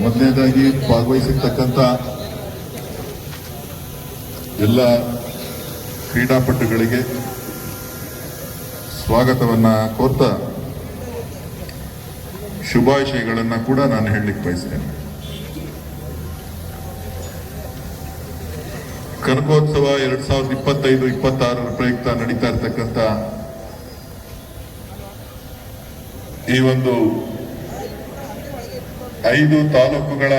ಮೊದಲನೇದಾಗಿ ಭಾಗವಹಿಸಿರ್ತಕ್ಕಂಥ ಎಲ್ಲ ಕ್ರೀಡಾಪಟುಗಳಿಗೆ ಸ್ವಾಗತವನ್ನ ಕೋರ್ತಾ ಶುಭಾಶಯಗಳನ್ನು ಕೂಡ ನಾನು ಹೇಳಲಿಕ್ಕೆ ಬಯಸ್ತೇನೆ. ಕನಕೋತ್ಸವ 2025-26 ಪ್ರಯುಕ್ತ ನಡೀತಾ ಇರತಕ್ಕಂಥ ಈ ಒಂದು 5 ತಾಲೂಕುಗಳ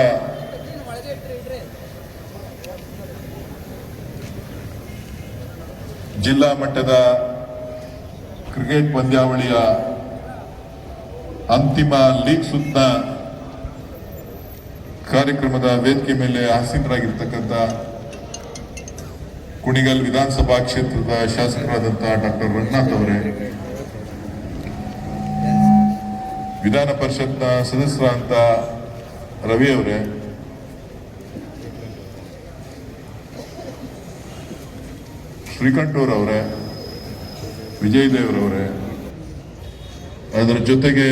ಜಿಲ್ಲಾ ಮಟ್ಟದ ಕ್ರಿಕೆಟ್ ಪಂದ್ಯಾವಳಿಯ ಅಂತಿಮ ಲೀಗ್ ಸುತ್ತಿನ ಕಾರ್ಯಕ್ರಮದ ವೇದಿಕೆ ಮೇಲೆ ಆಸೀನರಾಗಿರ್ತಕ್ಕಂಥ ಕುಣಿಗಲ್ ವಿಧಾನಸಭಾ ಕ್ಷೇತ್ರದ ಶಾಸಕರಾದಂತಹ ಡಾಕ್ಟರ್ ರಂಗನಾಥ್ ಅವರೇ, ವಿಧಾನ ಪರಿಷತ್ನ ಸದಸ್ಯರಾದಂತ ರವಿ ಅವರೇ, ಶ್ರೀಕಂಠೂರ್ ಅವರೇ, ವಿಜಯ್ ದೇವ್ರವರೇ, ಅದರ ಜೊತೆಗೆ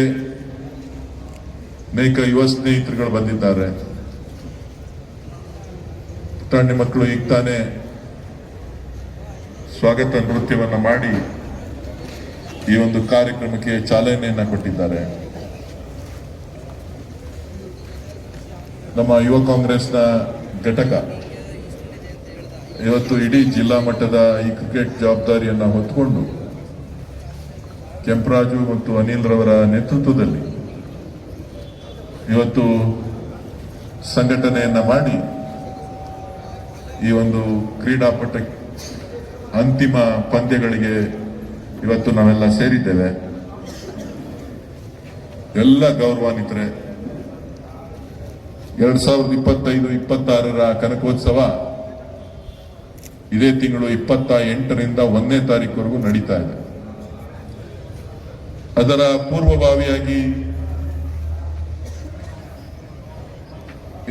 ಅನೇಕ ಯುವ ಸ್ನೇಹಿತರುಗಳು ಬಂದಿದ್ದಾರೆ. ಪುಟಾಣಿ ಮಕ್ಕಳು ಈಗ ತಾನೇ ಸ್ವಾಗತ ನೃತ್ಯವನ್ನು ಮಾಡಿ ಈ ಒಂದು ಕಾರ್ಯಕ್ರಮಕ್ಕೆ ಚಾಲನೆಯನ್ನ ಕೊಟ್ಟಿದ್ದಾರೆ. ನಮ್ಮ ಯುವ ಕಾಂಗ್ರೆಸ್ನ ಘಟಕ ಇವತ್ತು ಇಡೀ ಜಿಲ್ಲಾ ಮಟ್ಟದ ಈ ಕ್ರಿಕೆಟ್ ಜವಾಬ್ದಾರಿಯನ್ನ ಹೊತ್ತುಕೊಂಡು ಕೆಂಪರಾಜು ಮತ್ತು ಅನಿಲ್ ರವರ ನೇತೃತ್ವದಲ್ಲಿ ಇವತ್ತು ಸಂಘಟನೆಯನ್ನ ಮಾಡಿ ಈ ಒಂದು ಕ್ರೀಡಾಪಟ ಅಂತಿಮ ಪಂದ್ಯಗಳಿಗೆ ಇವತ್ತು ನಾವೆಲ್ಲ ಸೇರಿದ್ದೇವೆ. ಎಲ್ಲ ಗೌರವಾನ್ವಿತರೆ, 2025-26 ಕನಕೋತ್ಸವ ಇದೇ ತಿಂಗಳು 28ರಿಂದ 1ನೇ ತಾರೀಕುವರೆಗೂ ನಡೀತಾ ಇದೆ. ಅದರ ಪೂರ್ವಭಾವಿಯಾಗಿ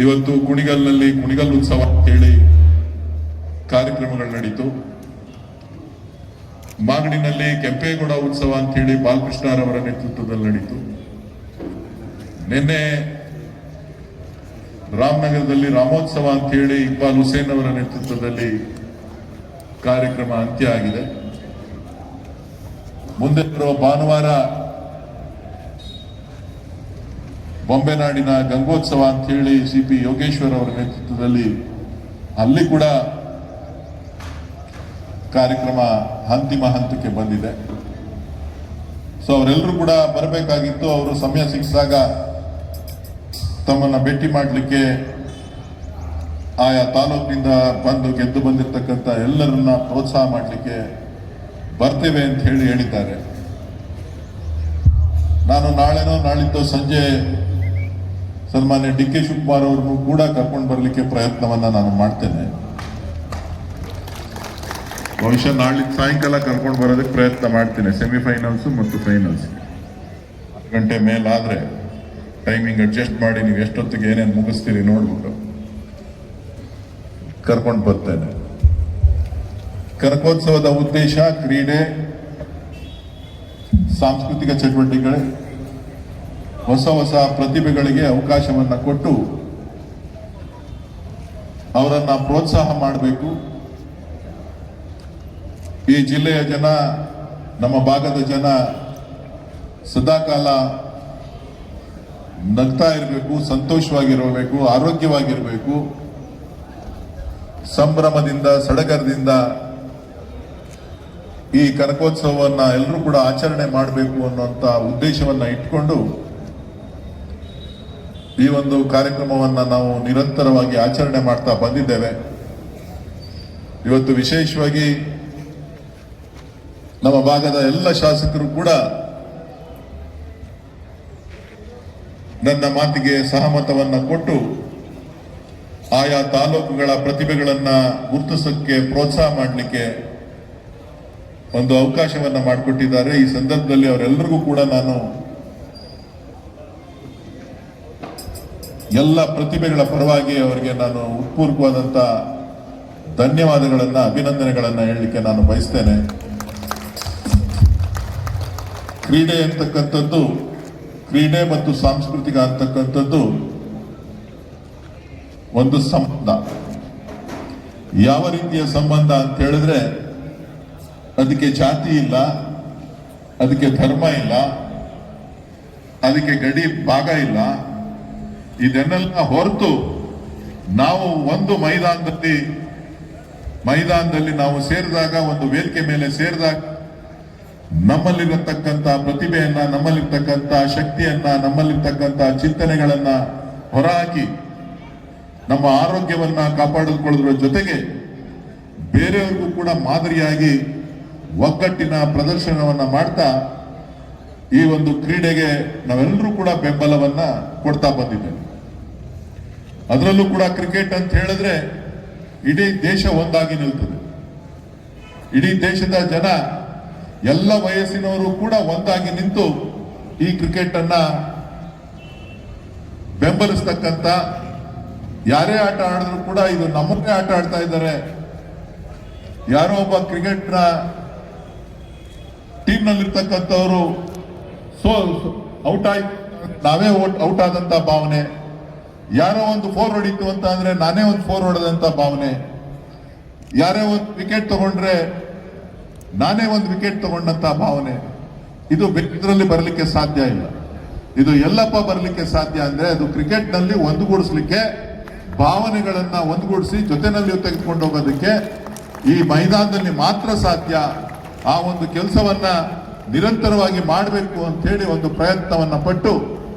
ಇವತ್ತು ಕುಣಿಗಲ್ನಲ್ಲಿ ಕುಣಿಗಲ್ ಉತ್ಸವ ಅಂತೇಳಿ ಕಾರ್ಯಕ್ರಮಗಳು ನಡೀತು. ಮಾಗಡಿನಲ್ಲಿ ಕೆಂಪೇಗೌಡ ಉತ್ಸವ ಅಂತ ಹೇಳಿ ಬಾಲಕೃಷ್ಣರವರ ನೇತೃತ್ವದಲ್ಲಿ ನಡೀತು. ನಿನ್ನೆ ರಾಮನಗರದಲ್ಲಿ ರಾಮೋತ್ಸವ ಅಂತ ಹೇಳಿ ಇಕ್ಬಾಲ್ ಹುಸೇನ್ ಅವರ ನೇತೃತ್ವದಲ್ಲಿ ಕಾರ್ಯಕ್ರಮ ಅಂತ್ಯ ಆಗಿದೆ. ಮುಂದೆ ಬರುವ ಭಾನುವಾರ ಬೊಂಬೆನಾಡಿನ ಗಂಗೋತ್ಸವ ಅಂತ ಹೇಳಿ CP ಯೋಗೇಶ್ವರ್ ಅವರ ನೇತೃತ್ವದಲ್ಲಿ ಅಲ್ಲಿ ಕೂಡ ಕಾರ್ಯಕ್ರಮ ಅಂತಿಮ ಹಂತಕ್ಕೆ ಬಂದಿದೆ. ಸೊ ಅವರೆಲ್ಲರೂ ಕೂಡ ಬರಬೇಕಾಗಿತ್ತು. ಅವರು ಸಮಯ ಸಿಕ್ಕಿದಾಗ ತಮ್ಮನ್ನ ಭೇಟಿ ಮಾಡಲಿಕ್ಕೆ ಆಯಾ ತಾಲೂಕಿನಿಂದ ಬಂದು ಗೆದ್ದು ಬಂದಿರತಕ್ಕಂಥ ಎಲ್ಲರನ್ನ ಪ್ರೋತ್ಸಾಹ ಮಾಡಲಿಕ್ಕೆ ಬರ್ತೇವೆ ಅಂತ ಹೇಳಿದ್ದಾರೆ. ನಾನು ನಾಳೆನೋ ನಾಳಿದ್ದು ಸಂಜೆ ಸನ್ಮಾನ್ಯ DK ಶಿವಕುಮಾರ್ ಅವ್ರನ್ನು ಕೂಡ ಕರ್ಕೊಂಡು ಬರಲಿಕ್ಕೆ ಪ್ರಯತ್ನವನ್ನ ನಾನು ಮಾಡ್ತೇನೆ. ಬಹುಶಃ ನಾಳಿದ್ದು ಸಾಯಂಕಾಲ ಕರ್ಕೊಂಡು ಬರೋದಕ್ಕೆ ಪ್ರಯತ್ನ ಮಾಡ್ತೀನಿ. ಸೆಮಿಫೈನಲ್ಸ್ ಮತ್ತು ಫೈನಲ್ಸ್ 10 ಗಂಟೆ ಮೇಲಾದ್ರೆ ಟೈಮಿಂಗ್ ಅಡ್ಜಸ್ಟ್ ಮಾಡಿ ನೀವು ಎಷ್ಟೊತ್ತಿಗೆ ಏನೇನು ಮುಗಿಸ್ತೀರಿ ನೋಡ್ಬಿಟ್ಟು ಕರ್ಕೊಂಡು ಬರ್ತೇನೆ. ಕನಕೋತ್ಸವದ ಉದ್ದೇಶ ಕ್ರೀಡೆ, ಸಾಂಸ್ಕೃತಿಕ ಚಟುವಟಿಕೆಗಳು, ಹೊಸ ಪ್ರತಿಭೆಗಳಿಗೆ ಅವಕಾಶವನ್ನ ಕೊಟ್ಟು ಅವರನ್ನ ಪ್ರೋತ್ಸಾಹ ಮಾಡಬೇಕು. ಈ ಜಿಲ್ಲೆಯ ಜನ, ನಮ್ಮ ಭಾಗದ ಜನ ಸದಾಕಾಲ ನಗ್ತಾ ಇರಬೇಕು, ಸಂತೋಷವಾಗಿರಬೇಕು, ಆರೋಗ್ಯವಾಗಿರಬೇಕು, ಸಂಭ್ರಮದಿಂದ ಸಡಗರದಿಂದ ಈ ಕನಕೋತ್ಸವವನ್ನ ಎಲ್ಲರೂ ಕೂಡ ಆಚರಣೆ ಮಾಡಬೇಕು ಅನ್ನುವಂತ ಉದ್ದೇಶವನ್ನ ಇಟ್ಕೊಂಡು ಈ ಒಂದು ಕಾರ್ಯಕ್ರಮವನ್ನ ನಾವು ನಿರಂತರವಾಗಿ ಆಚರಣೆ ಮಾಡ್ತಾ ಬಂದಿದ್ದೇವೆ. ಇವತ್ತು ವಿಶೇಷವಾಗಿ ನಮ್ಮ ಭಾಗದ ಎಲ್ಲ ಶಾಸಕರು ಕೂಡ ನನ್ನ ಮಾತಿಗೆ ಸಹಮತವನ್ನ ಕೊಟ್ಟು ಆಯಾ ತಾಲೂಕುಗಳ ಪ್ರತಿಭೆಗಳನ್ನ ಗುರುತಿಸಕ್ಕೆ ಪ್ರೋತ್ಸಾಹ ಮಾಡಲಿಕ್ಕೆ ಒಂದು ಅವಕಾಶವನ್ನ ಮಾಡಿಕೊಟ್ಟಿದ್ದಾರೆ. ಈ ಸಂದರ್ಭದಲ್ಲಿ ಅವರೆಲ್ಲರಿಗೂ ಕೂಡ ನಾನು ಎಲ್ಲ ಪ್ರತಿಭೆಗಳ ಪರವಾಗಿ ಅವರಿಗೆ ನಾನು ಉತ್ಪೂರ್ವವಾದಂತ ಧನ್ಯವಾದಗಳನ್ನ, ಅಭಿನಂದನೆಗಳನ್ನ ಹೇಳಲಿಕ್ಕೆ ನಾನು ಬಯಸ್ತೇನೆ. ಕ್ರೀಡೆ ಅಂತಕ್ಕಂಥದ್ದು, ಕ್ರೀಡೆ ಮತ್ತು ಸಾಂಸ್ಕೃತಿಕ ಅಂತಕ್ಕಂಥದ್ದು ಒಂದು ಸಂಬಂಧ. ಯಾವ ರೀತಿಯ ಸಂಬಂಧ ಅಂತ ಹೇಳಿದ್ರೆ ಅದಕ್ಕೆ ಜಾತಿ ಇಲ್ಲ, ಅದಕ್ಕೆ ಧರ್ಮ ಇಲ್ಲ, ಅದಕ್ಕೆ ಗಡಿ ಭಾಗ ಇಲ್ಲ. ಇದನ್ನೆಲ್ಲ ಹೊರತು ನಾವು ಒಂದು ಮೈದಾನದಲ್ಲಿ ನಾವು ಸೇರಿದಾಗ, ಒಂದು ವೇದಿಕೆ ಮೇಲೆ ಸೇರಿದಾಗ ನಮ್ಮಲ್ಲಿರತಕ್ಕಂಥ ಪ್ರತಿಭೆಯನ್ನ, ನಮ್ಮಲ್ಲಿರ್ತಕ್ಕಂಥ ಶಕ್ತಿಯನ್ನ, ನಮ್ಮಲ್ಲಿರ್ತಕ್ಕಂಥ ಚಿಂತನೆಗಳನ್ನ ಹೊರಹಾಕಿ ನಮ್ಮ ಆರೋಗ್ಯವನ್ನ ಕಾಪಾಡಿಕೊಳ್ಳೋದ್ರ ಜೊತೆಗೆ ಬೇರೆಯವ್ರಿಗೂ ಕೂಡ ಮಾದರಿಯಾಗಿ ಒಗ್ಗಟ್ಟಿನ ಪ್ರದರ್ಶನವನ್ನ ಮಾಡ್ತಾ ಈ ಒಂದು ಕ್ರೀಡೆಗೆ ನಾವೆಲ್ಲರೂ ಕೂಡ ಬೆಂಬಲವನ್ನ ಕೊಡ್ತಾ ಬಂದಿದ್ದೇವೆ. ಅದರಲ್ಲೂ ಕೂಡ ಕ್ರಿಕೆಟ್ ಅಂತ ಹೇಳಿದ್ರೆ ಇಡೀ ದೇಶ ಒಂದಾಗಿ ನಿಲ್ತದೆ. ಇಡೀ ದೇಶದ ಜನ, ಎಲ್ಲ ವಯಸ್ಸಿನವರು ಕೂಡ ಒಂದಾಗಿ ನಿಂತು ಈ ಕ್ರಿಕೆಟ್ ಅನ್ನ ಬೆಂಬಲಿಸ್ತಕ್ಕಂಥ, ಯಾರೇ ಆಟ ಆಡಿದ್ರು ಕೂಡ ಇದು ನಮ್ಮನ್ನೇ ಆಟ ಆಡ್ತಾ ಇದ್ದಾರೆ, ಯಾರೋ ಒಬ್ಬ ಕ್ರಿಕೆಟ್ನ ಟೀಮ್ ನಲ್ಲಿರ್ತಕ್ಕಂಥವರು ಔಟ್ ಆಯ್ತು, ನಾವೇ ಔಟ್ ಆದಂತ ಭಾವನೆ, ಯಾರೋ ಒಂದು 4 ಹೊಡಿತು ಅಂತ ಅಂದ್ರೆ ನಾನೇ ಒಂದು 4 ಹೊಡೆದಂತ ಭಾವನೆ, ಯಾರೇ ಒಂದು ವಿಕೆಟ್ ತಗೊಂಡ್ರೆ ನಾನೇ ಒಂದು ವಿಕೆಟ್ ತಗೊಂಡಂತ ಭಾವನೆ, ಇದು ಇದರಲ್ಲಿ ಬರಲಿಕ್ಕೆ ಸಾಧ್ಯ ಇಲ್ಲ. ಇದು ಎಲ್ಲಪ್ಪ ಬರಲಿಕ್ಕೆ ಸಾಧ್ಯ ಅಂದ್ರೆ ಅದು ಕ್ರಿಕೆಟ್ ನಲ್ಲಿ ಒಂದುಗೂಡಿಸ್ಲಿಕ್ಕೆ, ಭಾವನೆಗಳನ್ನ ಒಂದುಗೂಡಿಸಿ ಜೊತೆನಲ್ಲಿ ತೆಗೆದುಕೊಂಡು ಹೋಗೋದಕ್ಕೆ ಈ ಮೈದಾನದಲ್ಲಿ ಮಾತ್ರ ಸಾಧ್ಯ. ಆ ಒಂದು ಕೆಲಸವನ್ನ ನಿರಂತರವಾಗಿ ಮಾಡಬೇಕು ಅಂತ ಹೇಳಿ ಒಂದು ಪ್ರಯತ್ನವನ್ನ ಪಟ್ಟು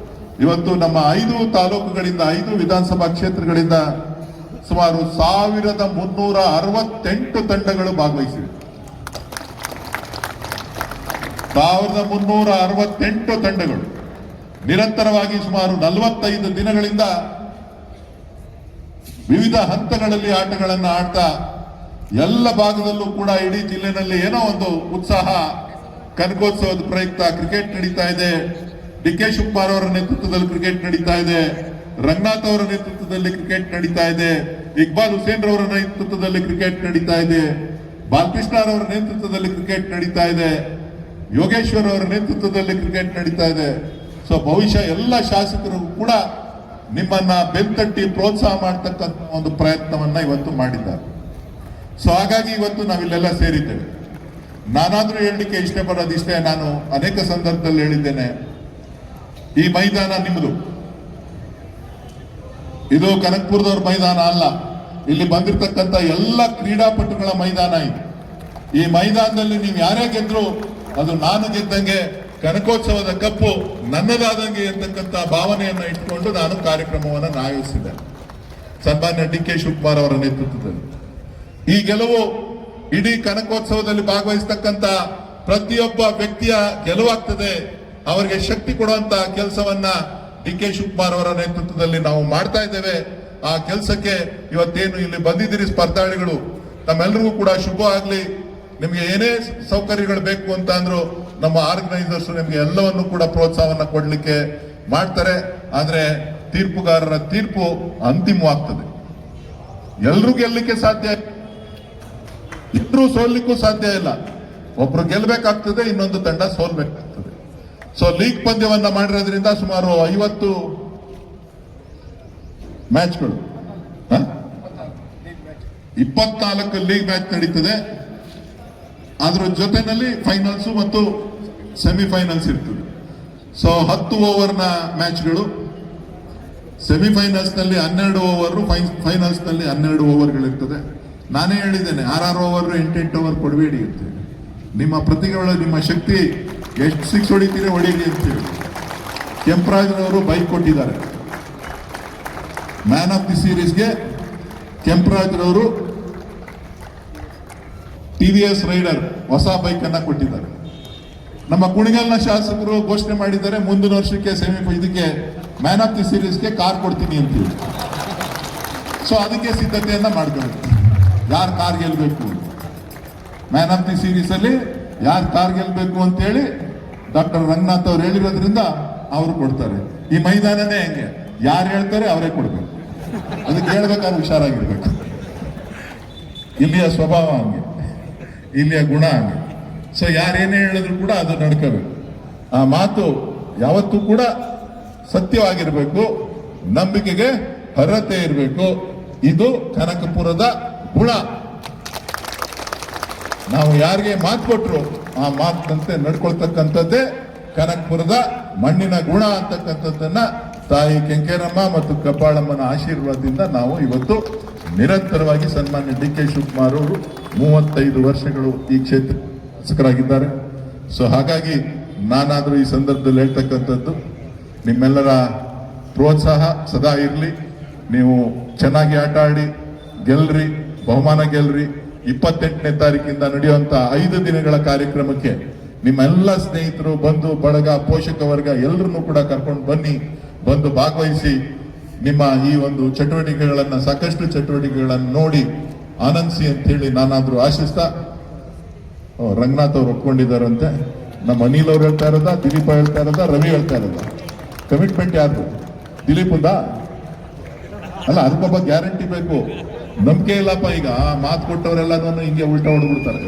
ಇವತ್ತು ನಮ್ಮ 5 ತಾಲೂಕುಗಳಿಂದ, 5 ವಿಧಾನಸಭಾ ಕ್ಷೇತ್ರಗಳಿಂದ ಸುಮಾರು 1368 ತಂಡಗಳು ಭಾಗವಹಿಸಿವೆ. 1368 ತಂಡಗಳು ನಿರಂತರವಾಗಿ ಸುಮಾರು 45 ದಿನಗಳಿಂದ ವಿವಿಧ ಹಂತಗಳಲ್ಲಿ ಆಟಗಳನ್ನ ಆಡ್ತಾ ಎಲ್ಲ ಭಾಗದಲ್ಲೂ ಕೂಡ ಇಡೀ ಜಿಲ್ಲೆನಲ್ಲಿ ಏನೋ ಒಂದು ಉತ್ಸಾಹ, ಕನಕೋತ್ಸವದ ಪ್ರಯುಕ್ತ ಕ್ರಿಕೆಟ್ ನಡೀತಾ ಇದೆ. ಡಿ.ಕೆ. ಶಿವಕುಮಾರ್ ಅವರ ನೇತೃತ್ವದಲ್ಲಿ ಕ್ರಿಕೆಟ್ ನಡೀತಾ ಇದೆ, ರಂಗನಾಥ್ ಅವರ ನೇತೃತ್ವದಲ್ಲಿ ಕ್ರಿಕೆಟ್ ನಡೀತಾ ಇದೆ, ಇಕ್ಬಾಲ್ ಹುಸೇನ್ ಅವರ ನೇತೃತ್ವದಲ್ಲಿ ಕ್ರಿಕೆಟ್ ನಡೀತಾ ಇದೆ, ಬಾಲಕೃಷ್ಣ ಅವರ ನೇತೃತ್ವದಲ್ಲಿ ಕ್ರಿಕೆಟ್ ನಡೀತಾ ಇದೆ, ಯೋಗೇಶ್ವರ್ ಅವರ ನೇತೃತ್ವದಲ್ಲಿ ಕ್ರಿಕೆಟ್ ನಡೀತಾ ಇದೆ. ಸೊ ಬಹುಶಃ ಎಲ್ಲ ಶಾಸಕರು ಕೂಡ ನಿಮ್ಮನ್ನ ಬೆಂತಟ್ಟಿ ಪ್ರೋತ್ಸಾಹ ಮಾಡತಕ್ಕಂಥ ಒಂದು ಪ್ರಯತ್ನವನ್ನ ಇವತ್ತು ಮಾಡಿದ್ದಾರೆ. ಸೊ ಹಾಗಾಗಿ ಇವತ್ತು ನಾವಿಲ್ಲೆಲ್ಲ ಸೇರಿದ್ದೇವೆ. ನಾನಾದ್ರೂ ಹೇಳಲಿಕ್ಕೆ ಇಷ್ಟಪಡೋದಿಷ್ಟೇ, ನಾನು ಅನೇಕ ಸಂದರ್ಭದಲ್ಲಿ ಹೇಳಿದ್ದೇನೆ, ಈ ಮೈದಾನ ನಿಮ್ಮದು, ಇದು ಕನಕಪುರದವ್ರ ಮೈದಾನ ಅಲ್ಲ, ಇಲ್ಲಿ ಬಂದಿರತಕ್ಕಂಥ ಎಲ್ಲ ಕ್ರೀಡಾಪಟುಗಳ ಮೈದಾನ ಇದು. ಈ ಮೈದಾನದಲ್ಲಿ ನೀವು ಯಾರೇ ಗೆದ್ರು ಅದು ನಾನು ಗೆದ್ದಂಗೆ, ಕನಕೋತ್ಸವದ ಕಪ್ಪು ನನ್ನದಾದಂಗೆ ಎಂತಕ್ಕಂಥ ಭಾವನೆಯನ್ನ ಇಟ್ಕೊಂಡು ನಾನು ಕಾರ್ಯಕ್ರಮವನ್ನು ಆಯೋಜಿಸಿದೆ ಸನ್ಮಾನ್ಯ ಡಿ.ಕೆ. ಶಿವಕುಮಾರ್ ಅವರ ನೇತೃತ್ವದಲ್ಲಿ. ಈ ಗೆಲುವು ಇಡೀ ಕನಕೋತ್ಸವದಲ್ಲಿ ಭಾಗವಹಿಸತಕ್ಕಂತ ಪ್ರತಿಯೊಬ್ಬ ವ್ಯಕ್ತಿಯ ಗೆಲುವಾಗ್ತದೆ. ಅವರಿಗೆ ಶಕ್ತಿ ಕೊಡುವಂತ ಕೆಲಸವನ್ನ ಡಿ.ಕೆ. ಶಿವಕುಮಾರ್ ಅವರ ನೇತೃತ್ವದಲ್ಲಿ ನಾವು ಮಾಡ್ತಾ ಇದ್ದೇವೆ. ಆ ಕೆಲಸಕ್ಕೆ ಇವತ್ತೇನು ಇಲ್ಲಿ ಬಂದಿದ್ದೀರಿ ಸ್ಪರ್ಧಾಳಿಗಳು, ತಮ್ಮೆಲ್ಲರಿಗೂ ಕೂಡ ಶುಭ ಆಗ್ಲಿ. ನಿಮ್ಗೆ ಏನೇ ಸೌಕರ್ಯಗಳು ಬೇಕು ಅಂತ ಅಂದ್ರು ನಮ್ಮ ಆರ್ಗನೈಸರ್ಸ್ ನಿಮ್ಗೆ ಎಲ್ಲವನ್ನು ಕೂಡ ಪ್ರೋತ್ಸಾಹವನ್ನ ಕೊಡ್ಲಿಕ್ಕೆ ಮಾಡ್ತಾರೆ. ಆದ್ರೆ ತೀರ್ಪುಗಾರರ ತೀರ್ಪು ಅಂತಿಮವಾಗ್ತದೆ. ಎಲ್ರೂ ಗೆಲ್ಲಲಿಕ್ಕೆ ಸಾಧ್ಯ, ಇಬ್ರು ಸೋಲ್ಲಿಕ್ಕೂ ಸಾಧ್ಯ ಇಲ್ಲ. ಒಬ್ರು ಗೆಲ್ಬೇಕಾಗ್ತದೆ, ಇನ್ನೊಂದು ತಂಡ ಸೋಲ್ಬೇಕಾಗ್ತದೆ. ಸೊ ಲೀಗ್ ಪಂದ್ಯವನ್ನ ಮಾಡಿರೋದ್ರಿಂದ ಸುಮಾರು 50 ಮ್ಯಾಚ್ಗಳು, 24 ಲೀಗ್ ಮ್ಯಾಚ್ ನಡೀತದೆ. ಅದರ ಜೊತೆನಲ್ಲಿ ಫೈನಲ್ಸ್ ಮತ್ತು ಸೆಮಿಫೈನಲ್ಸ್ ಇರ್ತದೆ. ಸೊ 10 ಓವರ್ನ ಮ್ಯಾಚ್ಗಳು, ಸೆಮಿಫೈನಲ್ಸ್ ನಲ್ಲಿ 12 ಓವರ್, ಫೈನಲ್ಸ್ ನಲ್ಲಿ 12 ಓವರ್ಗಳಿರ್ತದೆ. ನಾನೇ ಹೇಳಿದ್ದೇನೆ 6 ಓವರ್ 8 ಓವರ್ ಕೊಡಬೇಡಿ ಅಂತ. ನಿಮ್ಮ ಪ್ರತಿಗಳು, ನಿಮ್ಮ ಶಕ್ತಿ ಎಷ್ಟು 6 ಹೊಡಿತೀರಿ ಹೊಡೀರಿ ಅಂತೇಳಿ ಕೆಂಪರಾಜ್ರವರು ಬೈಕ್ ಕೊಟ್ಟಿದ್ದಾರೆ. ಮ್ಯಾನ್ ಆಫ್ ದಿ ಸೀರೀಸ್ಗೆ ಕೆಂಪರಾಜ್ರವರು ಟಿವಿಎಸ್ ರೈಡರ್ ಹೊಸ ಬೈಕ್ ಅನ್ನ ಕೊಟ್ಟಿದ್ದಾರೆ. ನಮ್ಮ ಕುಣಿಗಲ್ನ ಶಾಸಕರು ಘೋಷಣೆ ಮಾಡಿದ್ದಾರೆ, ಮುಂದಿನ ವರ್ಷಕ್ಕೆ ಇದಕ್ಕೆ ಮ್ಯಾನ್ ಆಫ್ ದಿ ಸೀರೀಸ್ಗೆ ಕಾರ್ ಕೊಡ್ತೀನಿ ಅಂತೀವಿ. ಸೊ ಅದಕ್ಕೆ ಸಿದ್ಧತೆಯನ್ನ ಮಾಡ್ಕೊಂಡು ಯಾರು ಕಾರ್ ಗೆಲ್ಬೇಕು, ಮ್ಯಾನ್ ಆಫ್ ದಿ ಸೀರೀಸ್ ಅಲ್ಲಿ ಯಾರು ಕಾರ್ ಗೆಲ್ಬೇಕು ಅಂತೇಳಿ ಡಾಕ್ಟರ್ ರಂಗನಾಥ್ ಅವ್ರು ಹೇಳಿರೋದ್ರಿಂದ ಅವರು ಕೊಡ್ತಾರೆ. ಈ ಮೈದಾನನೇ ಹೆಂಗೆ, ಯಾರು ಹೇಳ್ತಾರೆ ಅವರೇ ಕೊಡ್ಬೇಕು. ಅದಕ್ಕೆ ಹೇಳ್ಬೇಕಾದ್ರೆ ಹುಷಾರಾಗಿರ್ಬೇಕು. ಇಲ್ಲಿಯ ಸ್ವಭಾವ ಹಂಗೆ, ಇಲ್ಲಿಯ ಗುಣ ಹಂಗೆ. ಸೊ ಯಾರೇನೇ ಹೇಳಿದ್ರು ಕೂಡ ಅದು ನಡ್ಕೋಬೇಕು. ಆ ಮಾತು ಯಾವತ್ತೂ ಕೂಡ ಸತ್ಯವಾಗಿರ್ಬೇಕು, ನಂಬಿಕೆಗೆ ಅರ್ಹತೆ ಇರಬೇಕು. ಇದು ಕನಕಪುರದ ಗುಣ. ನಾವು ಯಾರಿಗೆ ಮಾತು ಕೊಟ್ರು ಆ ಮಾತಿನಂತೆ ನಡ್ಕೊಳ್ತಕ್ಕಂಥದ್ದೇ ಕನಕಪುರದ ಮಣ್ಣಿನ ಗುಣ ಅಂತಕ್ಕಂಥದ್ದನ್ನ ತಾಯಿ ಕೆಂಕೇರಮ್ಮ ಮತ್ತು ಕಬ್ಬಾಳಮ್ಮನ ಆಶೀರ್ವಾದದಿಂದ ನಾವು ಇವತ್ತು ನಿರಂತರವಾಗಿ ಸನ್ಮಾನ್ಯ ಡಿ ಕೆ ಶಿವಕುಮಾರ್ ಅವರು 35 ವರ್ಷಗಳು ಈ ಕ್ಷೇತ್ರ ಶಾಸಕರಾಗಿದ್ದಾರೆ. ಸೊ ಹಾಗಾಗಿ ನಾನಾದರೂ ಈ ಸಂದರ್ಭದಲ್ಲಿ ಹೇಳ್ತಕ್ಕಂಥದ್ದು ನಿಮ್ಮೆಲ್ಲರ ಪ್ರೋತ್ಸಾಹ ಸದಾ ಇರಲಿ. ನೀವು ಚೆನ್ನಾಗಿ ಆಟ ಆಡಿ ಗೆಲ್ರಿ, ಬಹುಮಾನ ಗೆಲ್ರಿ. 28ನೇ ತಾರೀಕಿಂದ ನಡೆಯುವಂತ 5 ದಿನಗಳ ಕಾರ್ಯಕ್ರಮಕ್ಕೆ ನಿಮ್ಮೆಲ್ಲ ಸ್ನೇಹಿತರು, ಬಂಧು ಬಳಗ, ಪೋಷಕ ವರ್ಗ ಎಲ್ಲರನ್ನೂ ಕೂಡ ಕರ್ಕೊಂಡು ಬನ್ನಿ, ಬಂದು ಭಾಗವಹಿಸಿ ನಿಮ್ಮ ಈ ಒಂದು ಚಟುವಟಿಕೆಗಳನ್ನ, ಸಾಕಷ್ಟು ಚಟುವಟಿಕೆಗಳನ್ನು ನೋಡಿ ಆನಂದಿಸಿ ಅಂತ ಹೇಳಿ ನಾನಾದ್ರೂ ಆಶಿಸ್ತಾ, ರಂಗನಾಥ್ ಅವ್ರು ಒಪ್ಕೊಂಡಿದ್ದಾರಂತೆ. ನಮ್ಮ ಅನಿಲ್ ಅವ್ರು ಹೇಳ್ತಾ ಇರೋದ, ದಿಲೀಪ್ ಹೇಳ್ತಾ ಇರೋದ, ರವಿ ಹೇಳ್ತಾ ಇರೋದ? ಕಮಿಟ್ಮೆಂಟ್ ಯಾರ್ದು? ದಿಲೀಪಂದ ಅಲ್ಲ, ಅದಕ್ಕೊಬ್ಬ ಗ್ಯಾರಂಟಿ ಬೇಕು. ನಂಬಿಕೆ ಇಲ್ಲಪ್ಪ. ಈಗ ಮಾತು ಕೊಟ್ಟವರೆಲ್ಲನೂ ಹಿಂಗೆ ಉಲ್ಟಾ ಹೊಡೆದ್ಬಿಡ್ತಾರೆ.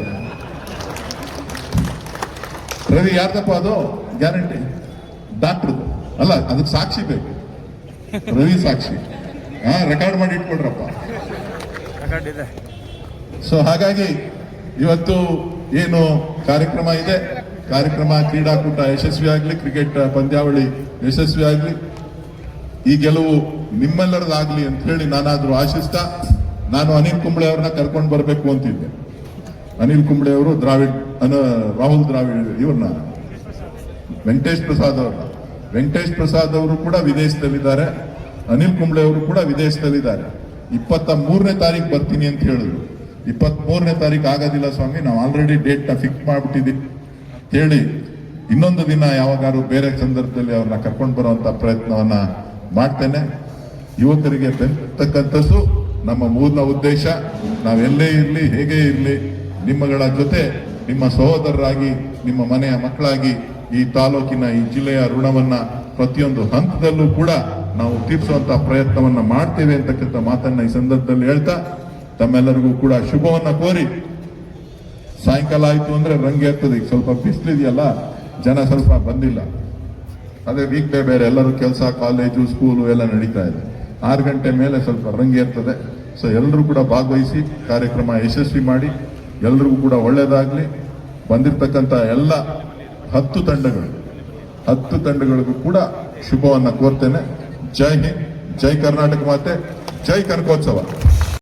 ರವಿ ಯಾರ್ದಪ್ಪ ಅದು ಗ್ಯಾರಂಟಿ? ಡಾಕ್ಟ್ರದು ಅಲ್ಲ, ಅದಕ್ಕೆ ಸಾಕ್ಷಿ ಬೇಕು. ರವಿ ಸಾಕ್ಷಿ. ರೆಕಾರ್ಡ್ ಮಾಡಿ ಇಟ್ಕೊಡ್ರಪ್ಪ. ಸೊ ಹಾಗಾಗಿ ಇವತ್ತು ಏನು ಕಾರ್ಯಕ್ರಮ ಇದೆ, ಕಾರ್ಯಕ್ರಮ ಕ್ರೀಡಾಕೂಟ ಯಶಸ್ವಿ ಆಗಲಿ, ಕ್ರಿಕೆಟ್ ಪಂದ್ಯಾವಳಿ ಯಶಸ್ವಿ ಆಗಲಿ, ಈ ಗೆಲುವು ನಿಮ್ಮೆಲ್ಲರದಾಗ್ಲಿ ಅಂತ ಹೇಳಿ ನಾನಾದ್ರೂ ಆಶಿಸ್ತಾ, ನಾನು ಅನಿಲ್ ಕುಂಬ್ಳೆ ಅವ್ರನ್ನ ಕರ್ಕೊಂಡು ಬರಬೇಕು ಅಂತಿದ್ದೆ. ಅನಿಲ್ ಕುಂಬ್ಳೆ ಅವರು ರಾಹುಲ್ ದ್ರಾವಿಡ್ ಇವ್ರನ್ನ, ವೆಂಕಟೇಶ್ ಪ್ರಸಾದ್ ಅವರು ಕೂಡ ವಿದೇಶದಲ್ಲಿದ್ದಾರೆ. ಅನಿಲ್ ಕುಂಬ್ಳೆ ಅವರು ಕೂಡ ವಿದೇಶದಲ್ಲಿದ್ದಾರೆ. 23ನೇ ತಾರೀಕು ಬರ್ತೀನಿ ಅಂತ ಹೇಳಿದ್ರು. 23ನೇ ತಾರೀಕು ಆಗೋದಿಲ್ಲ ಸ್ವಾಮಿ, ನಾವು ಆಲ್ರೆಡಿ ಡೇಟ್ ನ ಫಿಕ್ಸ್ ಮಾಡ್ಬಿಟ್ಟಿದ್ದೀವಿ ಹೇಳಿ ಇನ್ನೊಂದು ದಿನ ಯಾವಾಗಾರು ಬೇರೆ ಸಂದರ್ಭದಲ್ಲಿ ಅವ್ರನ್ನ ಕರ್ಕೊಂಡು ಬರುವಂತ ಪ್ರಯತ್ನವನ್ನ ಮಾಡ್ತೇನೆ. ಯುವಕರಿಗೆ ಬೆಂತಕ್ಕಂಥದ್ದು ನಮ್ಮ ಮೂಲ ಉದ್ದೇಶ. ನಾವೆಲ್ಲೇ ಇರಲಿ, ಹೇಗೆ ಇರಲಿ, ನಿಮ್ಮಗಳ ಜೊತೆ ನಿಮ್ಮ ಸಹೋದರರಾಗಿ, ನಿಮ್ಮ ಮನೆಯ ಮಕ್ಕಳಾಗಿ ಈ ತಾಲೂಕಿನ, ಈ ಜಿಲ್ಲೆಯ ಋಣವನ್ನ ಪ್ರತಿಯೊಂದು ಹಂತದಲ್ಲೂ ಕೂಡ ನಾವು ತೀರಿಸುವಂತ ಪ್ರಯತ್ನವನ್ನ ಮಾಡ್ತೇವೆ ಅಂತಕ್ಕಂಥ ಮಾತನ್ನ ಈ ಸಂದರ್ಭದಲ್ಲಿ ಹೇಳ್ತಾ, ತಮ್ಮೆಲ್ಲರಿಗೂ ಕೂಡ ಶುಭವನ್ನ ಕೋರಿ, ಸಾಯಂಕಾಲ ಆಯ್ತು ಅಂದ್ರೆ ರಂಗೇರ್ತದೆ. ಈಗ ಸ್ವಲ್ಪ ಬಿಸಿಲಿದೆಯಲ್ಲ, ಜನ ಸ್ವಲ್ಪ ಬಂದಿಲ್ಲ. ಅದೇ ವೀಕ್ ಡೇ ಬೇರೆ, ಎಲ್ಲರೂ ಕೆಲಸ, ಕಾಲೇಜು, ಸ್ಕೂಲು ಎಲ್ಲ ನಡೀತಾ ಇದೆ. 6 ಗಂಟೆ ಮೇಲೆ ಸ್ವಲ್ಪ ರಂಗೇರ್ತದೆ. ಸೊ ಎಲ್ಲರೂ ಕೂಡ ಭಾಗವಹಿಸಿ ಕಾರ್ಯಕ್ರಮ ಯಶಸ್ವಿ ಮಾಡಿ, ಎಲ್ರಿಗೂ ಕೂಡ ಒಳ್ಳೇದಾಗ್ಲಿ. ಬಂದಿರತಕ್ಕಂತ ಎಲ್ಲ 10 ತಂಡಗಳಿಗೂ ಕೂಡ ಶುಭವನ್ನ ಕೋರ್ತೇನೆ. ಜೈ ಹಿಂದ್, ಜೈ ಕರ್ನಾಟಕ ಮಾತೆ, ಜೈ ಕನಕೋತ್ಸವ.